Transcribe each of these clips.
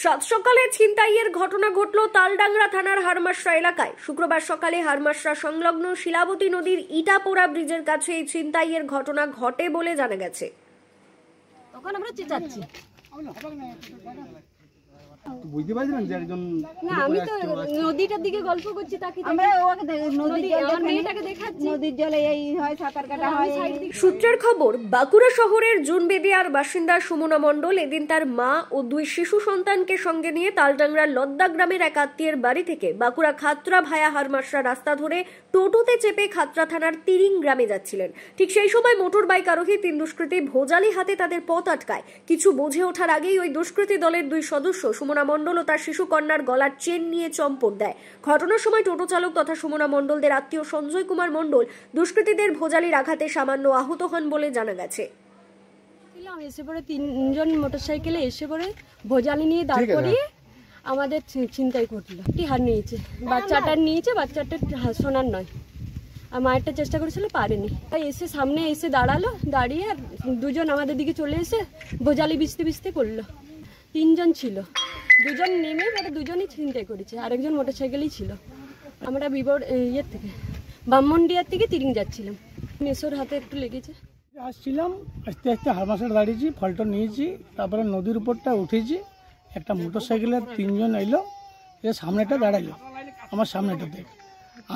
সাত সকালে ছিনতাইয়ের ঘটনা ঘটল তালডাংরা থানার হারমাসরা এলাকায়। শুক্রবার সকালে হারমাসরা সংলগ্ন শিলাবতী নদীর ইটাপোড়া ব্রিজের কাছে এই ছিনতাইয়ের ঘটনা ঘটে বলে জানা গেছে। তখন আমরা চেঁচাচ্ছি, বুঝতে পারছিলাম যে একজন না আমি তো নদীটার দিকে গল্প করছি, তাকে আমরা ওকে আমার মেয়েটাকে দেখাচ্ছি নদীর জলে এই হয় সাঁতার কাটা হয়। সূত্রের খবর, বাঁকুড়া শহরের জুনবেদিয়ার বাসিন্দা সুমনা মণ্ডল এদিন তার মা ও দুই শিশু সন্তানকে সঙ্গে নিয়ে তালডাংরার লদ্দা গ্রামের এক আত্মীয়ের বাড়ি থেকে বাঁকুড়া খাতড়া ভায়া হারমাসরা রাস্তা ধরে টোটোতে চেপে খাতড়া থানার তিরিং গ্রামে যাচ্ছিলেন। ঠিক সেই সময় মোটর বাইক আরোহী তিন দুষ্কৃতী ভোজালি হাতে তাদের পথ আটকায়। কিছু বুঝে ওঠার আগেই ওই দুষ্কৃতী দলের দুই সদস্য সুমনা মণ্ডল ও তার শিশু কন্যার গলার চেন নিয়ে চম্পট দেয়। ঘটনার সময় টোটো চালক তথা সুমনা মণ্ডলদের আত্মীয় সঞ্জয় কুমার মণ্ডল দুষ্কৃতীদের ভোজালির আঘাতে সামান্য আহত হন বলে জানা গেছে। এসে পরে তিনজন মোটরসাইকেলে এসে পরে ভোজালি নিয়ে দাঁড় করিয়ে আমাদের ছিনতাই করলো। কি হার নিয়েছে, বাচ্চাটার নিয়েছে, বাচ্চাটার সোনার নয়। আর মায়েরটা চেষ্টা করেছিল, পারেনি। তাই এসে সামনে এসে দাঁড়ালো, দাঁড়িয়ে দুজন আমাদের দিকে চলে এসে ভোজালি বিছতে বিছতে করলো। তিনজন ছিল, দুজন নেমে মানে দুজনই ছিনতাই করেছে, আরেকজন মোটরসাইকেলেই ছিল। আমরা ইয়ের থেকে ব্রাহ্মণডিয়ার থেকে তিরিং যাচ্ছিলাম, মেসোর হাতে একটু লেগেছে। আসছিলাম, আস্তে আস্তে হারমাসে দাঁড়িয়েছি, ফলটা নিয়েছি, তারপরে নদীর উপরটা উঠেছি। একটা মোটরসাইকেলের তিনজন এলো, এর সামনেটা দাঁড়াইলো, আমার সামনেটাতে।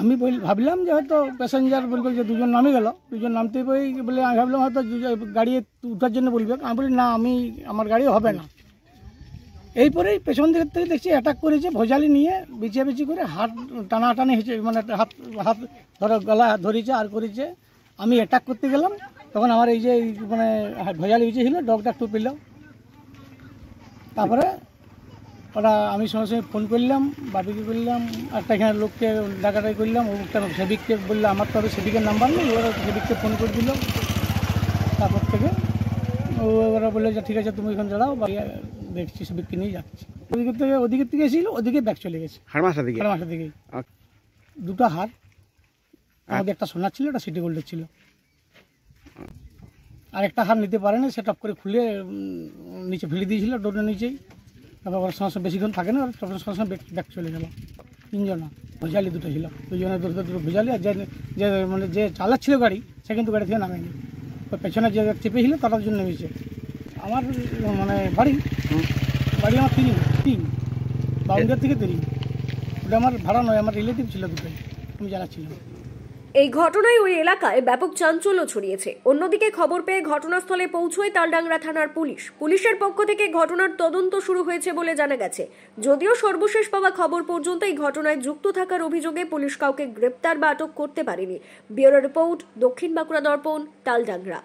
আমি ভাবলাম যে হয়তো প্যাসেঞ্জার বলবে যে দুজন নামে গেল, দুজন নামতে বলে আমি ভাবলাম হয়তো গাড়ি উঠার জন্য বলবে। আমি বলি না, আমার গাড়ি হবে না। এইপরেই পেছন দিকের থেকে দেখছি অ্যাটাক করেছে, ভোজালি নিয়ে বিছিয়ে করে হাত টানাটানি হয়েছে, মানে হাত ধরো গলা ধরেছে আর করেছে। আমি অ্যাটাক করতে গেলাম, তখন আমার এই যে মানে ভোজালি বিছিয়ে ছিল, ডগটা একটু পেল। তারপরে ওরা আমি সঙ্গে সঙ্গে ফোন করলাম, বাপিকে করলাম, একটা এখানে লোককে ডাকাটাই করলাম। ওটা সেবিককে বললাম, আমার তো সেবিকের নাম্বার নেই, ওরা সেবিককে ফোন করে দিল। তারপর থেকে ওরা বললো যে ঠিক আছে তুমি এখানে দাঁড়াও, বা দেখছি সেবিককে নিয়ে যাচ্ছি। ওদিকের থেকে এসেছিল, ওদিকে ব্যাগ চলে গেছে। হারমাসা দিকে দুটো হার, আমাদের একটা সোনার ছিল, একটা সিটি গোল্ডের ছিল। আর একটা হার নিতে পারেনি, সেট আপ করে খুলে নিচে ফেলে দিয়েছিল ডোরের নিচেই। তারপর ওর সঙ্গে বেশিক্ষণ থাকে না, ওর সঙ্গে ব্যাগ চলে গেল। তিনজন ভোজালি দুটো ছিল, দুজনে দুটো ভোজালি। আর যে মানে যে চালাচ্ছিল গাড়ি, সে কিন্তু গাড়ি থেকে নামেনি। ওর পেছনে যে চেপেছিল তার জন্য নেমেছে। আমার মানে বাড়ি আমার তিন বাউন্ডার থেকে তিরিং। ওটা আমার ভাড়া নয়, আমার রিলেটিভ ছিল দুটোই, আমি জানাচ্ছিলাম। এই ঘটনায় ওই এলাকায় ব্যাপক চাঞ্চল্য ছড়িয়েছে। অন্যদিকে খবর পেয়ে ঘটনাস্থলে পৌঁছয় তালডাংরা থানার পুলিশ। পুলিশের পক্ষ থেকে ঘটনার তদন্ত শুরু হয়েছে বলে জানা গেছে। যদিও সর্বশেষ পাওয়া খবর পর্যন্ত এই ঘটনায় যুক্ত থাকার অভিযোগে পুলিশ কাউকে গ্রেপ্তার বা আটক করতে পারেনি। ব্যুরো রিপোর্ট, দক্ষিণ বাঁকুড়া দর্পণ, তালডাংরা।